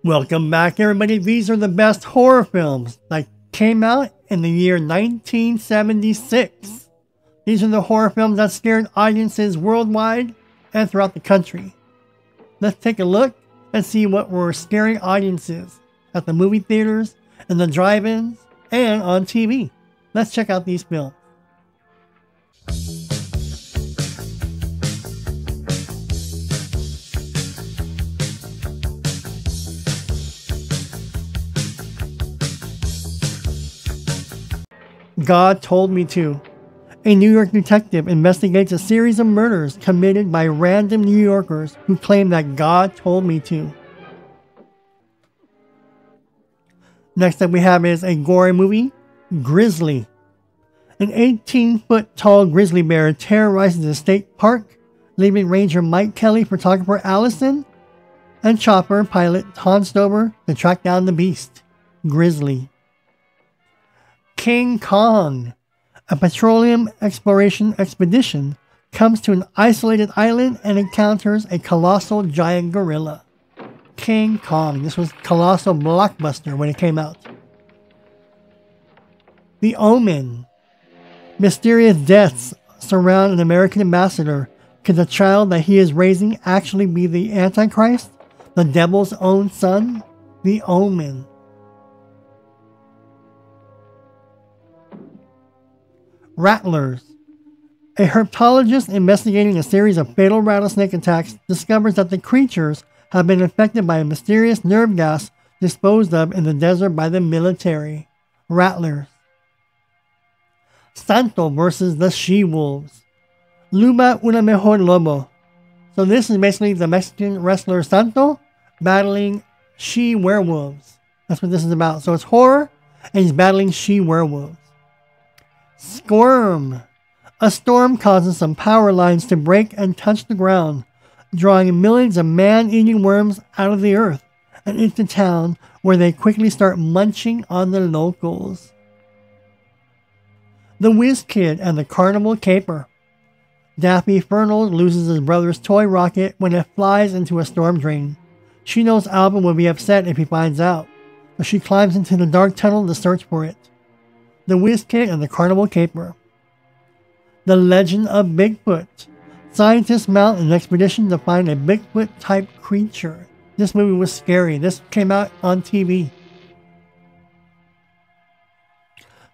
Welcome back, everybody. These are the best horror films that came out in the year 1976. These are the horror films that scared audiences worldwide and throughout the country. Let's take a look and see what were scaring audiences at the movie theaters, in the drive-ins, and on TV. Let's check out these films. God Told Me To. A New York detective investigates a series of murders committed by random New Yorkers who claim that God told me to. Next up we have is a gory movie, Grizzly. An 18-foot tall grizzly bear terrorizes a state park, leaving Ranger Mike Kelly, photographer Allison, and chopper pilot Hans Stover to track down the beast, Grizzly. King Kong. A petroleum exploration expedition comes to an isolated island and encounters a colossal giant gorilla. King Kong. This was a colossal blockbuster when it came out. The Omen. Mysterious deaths surround an American ambassador. Could the child that he is raising actually be the Antichrist? The devil's own son? The Omen. Rattlers. A herpetologist investigating a series of fatal rattlesnake attacks discovers that the creatures have been infected by a mysterious nerve gas disposed of in the desert by the military. Rattlers. Santo versus the She-Wolves. Luba una mejor lobo. So this is basically the Mexican wrestler Santo battling she-werewolves. That's what this is about. So it's horror and he's battling she-werewolves. Squirm. A storm causes some power lines to break and touch the ground, drawing millions of man-eating worms out of the earth and into town, where they quickly start munching on the locals. The Whiz Kid and the Carnival Caper. Daffy Fernald loses his brother's toy rocket when it flies into a storm drain. She knows Alvin will be upset if he finds out, but she climbs into the dark tunnel to search for it. The Whiz Kid and the Carnival Caper. The Legend of Bigfoot. Scientists mount an expedition to find a Bigfoot-type creature. This movie was scary. This came out on TV.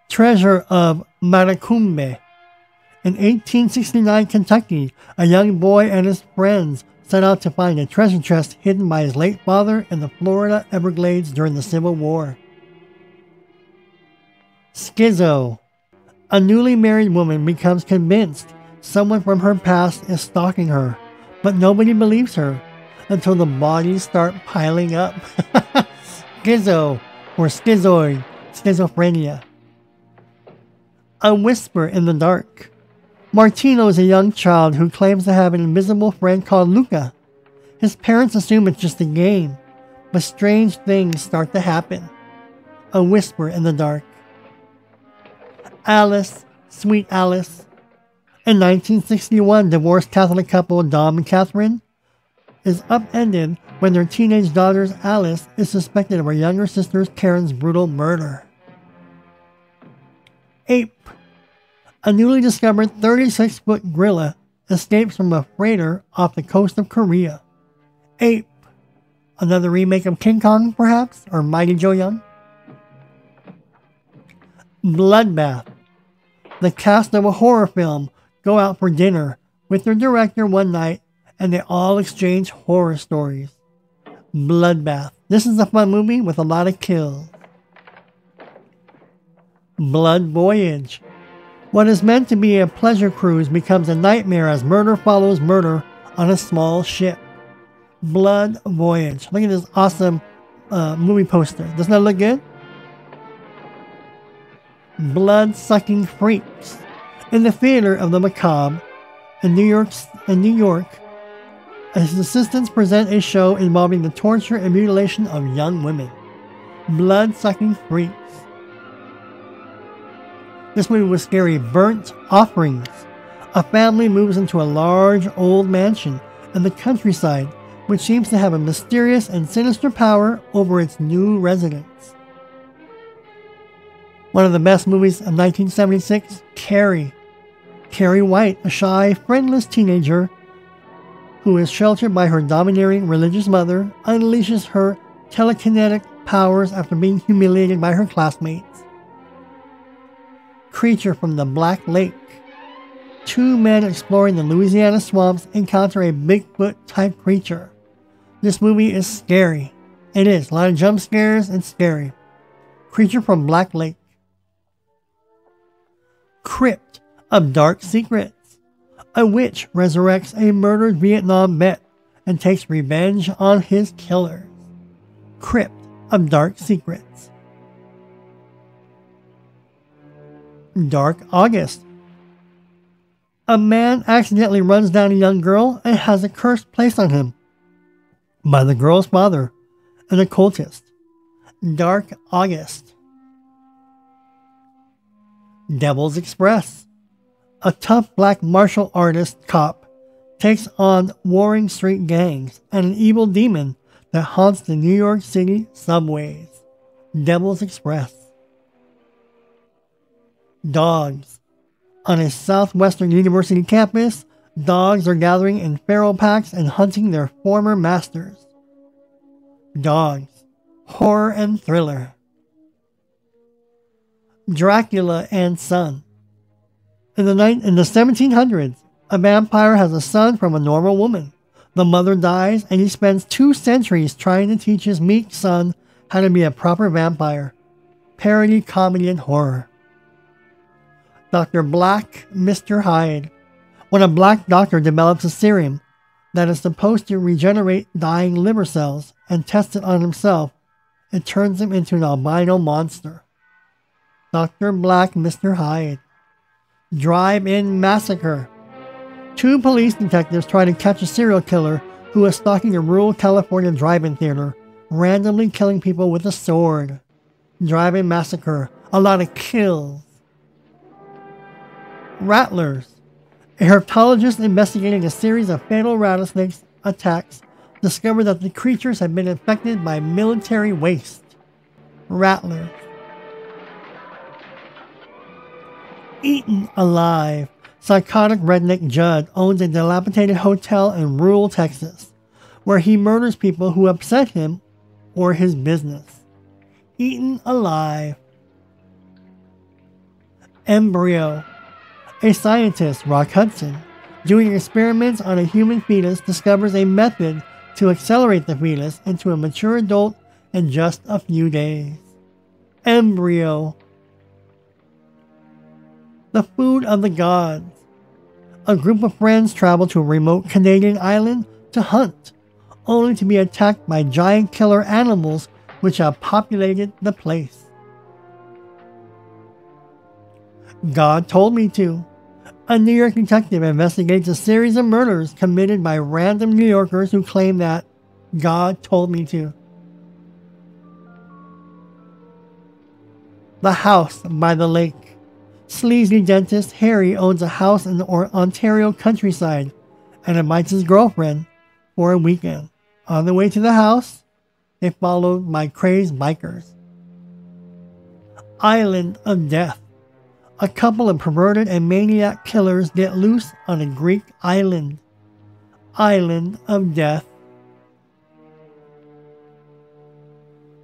Treasure of Matacumbe. In 1869 Kentucky, a young boy and his friends set out to find a treasure chest hidden by his late father in the Florida Everglades during the Civil War. Schizo. A newly married woman becomes convinced someone from her past is stalking her, but nobody believes her until the bodies start piling up. Schizo, or schizoid, schizophrenia. A Whisper in the Dark. Martino is a young child who claims to have an invisible friend called Luca. His parents assume it's just a game, but strange things start to happen. A Whisper in the Dark. Alice, Sweet Alice. In 1961, divorced Catholic couple Dom and Catherine is upended when their teenage daughter Alice is suspected of her younger sister Karen's brutal murder. Ape. A newly discovered 36-foot gorilla escapes from a freighter off the coast of Korea. Ape. Another remake of King Kong, perhaps? Or Mighty Joe Young? Bloodbath. The cast of a horror film go out for dinner with their director one night and they all exchange horror stories. Bloodbath. This is a fun movie with a lot of kills. Blood Voyage. What is meant to be a pleasure cruise becomes a nightmare as murder follows murder on a small ship. Blood Voyage. Look at this awesome movie poster. Doesn't that look good? Blood-Sucking Freaks. In the Theater of the Macabre in New York, his assistants present a show involving the torture and mutilation of young women. Blood-Sucking Freaks. This movie was scary. Burnt Offerings. A family moves into a large old mansion in the countryside which seems to have a mysterious and sinister power over its new residents. One of the best movies of 1976, Carrie. Carrie White, a shy, friendless teenager who is sheltered by her domineering religious mother, unleashes her telekinetic powers after being humiliated by her classmates. Creature from the Black Lake. Two men exploring the Louisiana swamps encounter a Bigfoot-type creature. This movie is scary. It is. A lot of jump scares and scary. Creature from Black Lake. Crypt of Dark Secrets. A witch resurrects a murdered Vietnam vet and takes revenge on his killers. Crypt of Dark Secrets. Dark August. A man accidentally runs down a young girl and has a curse placed on him by the girl's father, an occultist. Dark August. Devil's Express. A tough black martial artist cop takes on warring street gangs and an evil demon that haunts the New York City subways. Devil's Express. Dogs. On a Southwestern University campus, dogs are gathering in feral packs and hunting their former masters. Dogs. Horror and thriller. Dracula and Son. In the 1700s, a vampire has a son from a normal woman. The mother dies, and he spends 2 centuries trying to teach his meek son how to be a proper vampire. Parody, comedy, and horror. Dr. Black, Mr. Hyde. When a black doctor develops a serum that is supposed to regenerate dying liver cells and tests it on himself, it turns him into an albino monster. Dr. Black, Mr. Hyde. Drive-in Massacre. 2 police detectives try to catch a serial killer who is stalking a rural California drive-in theater, randomly killing people with a sword. Drive-in Massacre. A lot of kills. Rattlers. A herpetologist investigating a series of fatal rattlesnake attacks discovered that the creatures had been infected by military waste. Rattlers. Eaten Alive. Psychotic redneck Judd owns a dilapidated hotel in rural Texas, where he murders people who upset him or his business. Eaten Alive. Embryo. A scientist, Rock Hudson, doing experiments on a human fetus, discovers a method to accelerate the fetus into a mature adult in just a few days. Embryo. The Food of the Gods. A group of friends travel to a remote Canadian island to hunt, only to be attacked by giant killer animals which have populated the place. God Told Me To. A New York detective investigates a series of murders committed by random New Yorkers who claim that God told me to. The House by the Lake. Sleazy dentist Harry owns a house in the Ontario countryside and invites his girlfriend for a weekend. On the way to the house, they followed by crazed bikers. Island of Death. A couple of perverted and maniac killers get loose on a Greek island. Island of Death.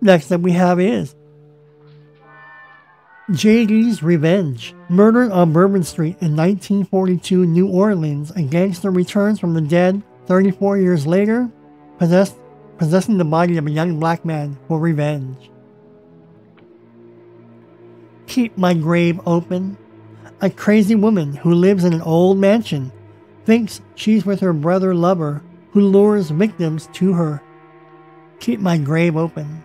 Next up we have is JD's Revenge. Murdered on Bourbon Street in 1942 New Orleans, a gangster returns from the dead 34 years later, possessing the body of a young black man for revenge. Keep My Grave Open. A crazy woman who lives in an old mansion thinks she's with her brother lover who lures victims to her. Keep My Grave Open.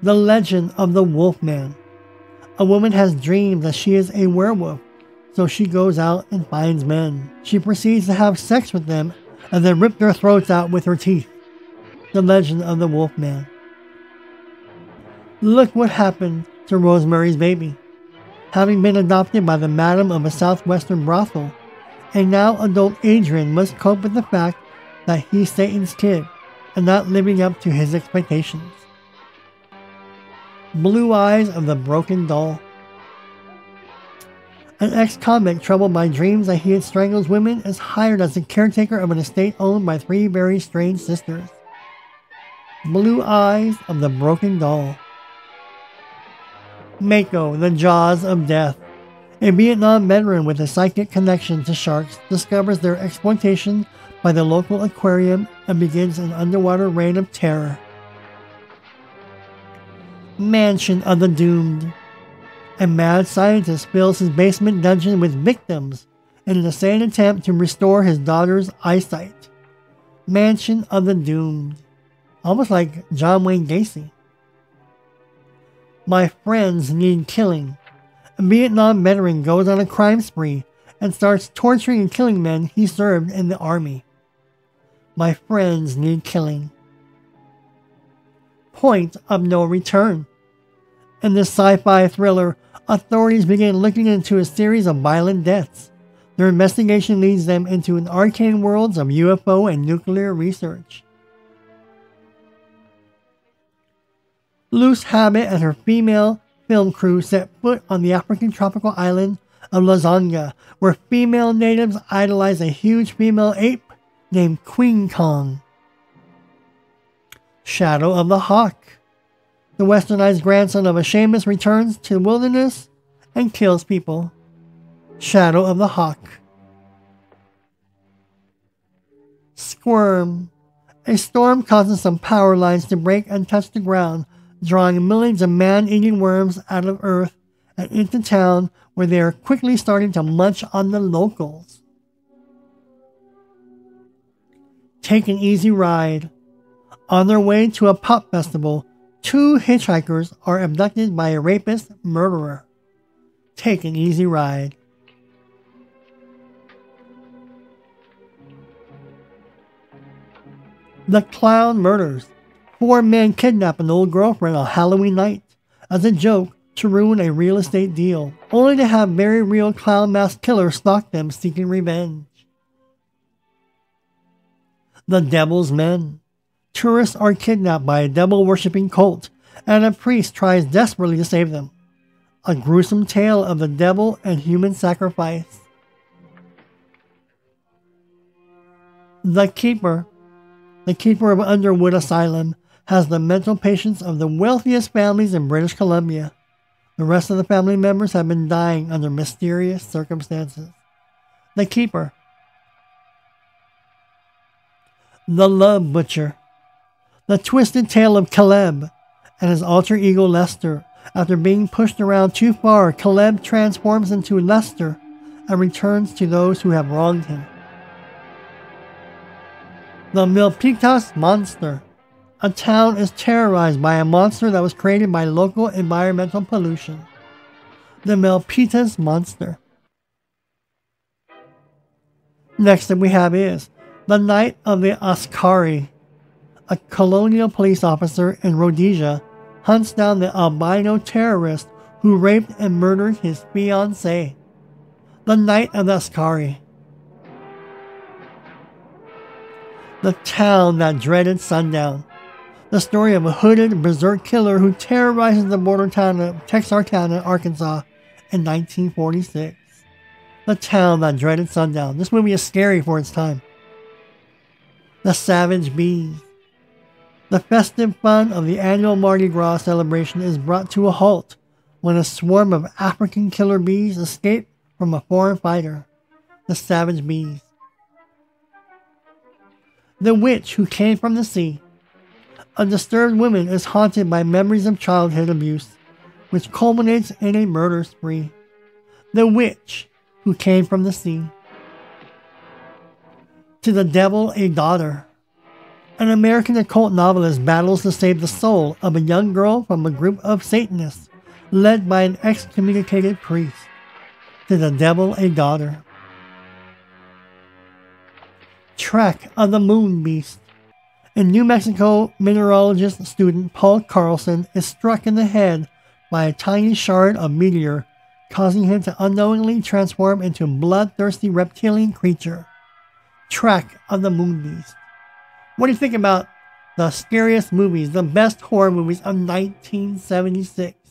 The Legend of the Wolfman. A woman has dreamed that she is a werewolf, so she goes out and finds men. She proceeds to have sex with them and then rip their throats out with her teeth. The Legend of the Wolfman. Look what happened to Rosemary's Baby. Having been adopted by the madam of a southwestern brothel, a now adult Adrian must cope with the fact that he's Satan's kid and not living up to his expectations. Blue Eyes of the Broken Doll. An ex-convict troubled by dreams that he had strangled women is hired as the caretaker of an estate owned by three very strange sisters. Blue Eyes of the Broken Doll. Mako, the Jaws of Death. A Vietnam veteran with a psychic connection to sharks discovers their exploitation by the local aquarium and begins an underwater reign of terror. Mansion of the Doomed. A mad scientist fills his basement dungeon with victims in an insane attempt to restore his daughter's eyesight. Mansion of the Doomed. Almost like John Wayne Gacy. My Friends Need Killing. A Vietnam veteran goes on a crime spree and starts torturing and killing men he served in the army. My Friends Need Killing. Point of No Return. In this sci-fi thriller, authorities begin looking into a series of violent deaths. Their investigation leads them into an arcane worlds of UFO and nuclear research. Loose Habit and her female film crew set foot on the African tropical island of Lozanga, where female natives idolize a huge female ape named Queen Kong. Shadow of the Hawk. The westernized grandson of a shaman returns to the wilderness and kills people. Shadow of the Hawk. Squirm. A storm causes some power lines to break and touch the ground, drawing millions of man-eating worms out of Earth and into town, where they are quickly starting to munch on the locals. Take an Easy Ride. On their way to a pop festival, two hitchhikers are abducted by a rapist murderer. Take an Easy Ride. The Clown Murders. 4 men kidnap an old girlfriend on Halloween night as a joke to ruin a real estate deal, only to have very real clown mask killer stalk them seeking revenge. The Devil's Men. Tourists are kidnapped by a devil-worshipping cult, and a priest tries desperately to save them. A gruesome tale of the devil and human sacrifice. The Keeper. The keeper of Underwood Asylum has the mental patients of the wealthiest families in British Columbia. The rest of the family members have been dying under mysterious circumstances. The Keeper. The Love Butcher. The twisted tale of Caleb and his alter ego Lester. After being pushed around too far, Caleb transforms into Lester and returns to those who have wronged him. The Milpitas Monster. A town is terrorized by a monster that was created by local environmental pollution. The Milpitas Monster. Next that we have is The Night of the Askari. A colonial police officer in Rhodesia hunts down the albino terrorist who raped and murdered his fiancée. The Night of the Askari. The Town That Dreaded Sundown. The story of a hooded berserk killer who terrorizes the border town of Texarkana, Arkansas in 1946. The Town That Dreaded Sundown. This movie is scary for its time. The Savage Bees. The festive fun of the annual Mardi Gras celebration is brought to a halt when a swarm of African killer bees escape from a foreign fighter. The Savage Bees. The Witch Who Came from the Sea. A disturbed woman is haunted by memories of childhood abuse, which culminates in a murder spree. The Witch Who Came from the Sea. To the Devil a Daughter. An American occult novelist battles to save the soul of a young girl from a group of Satanists, led by an excommunicated priest. To the Devil a Daughter. Trek of the Moon Beast. In New Mexico, mineralogist student Paul Carlson is struck in the head by a tiny shard of meteor, causing him to unknowingly transform into a bloodthirsty reptilian creature. Trek of the Moon Beast. What do you think about the scariest movies, the best horror movies of 1976?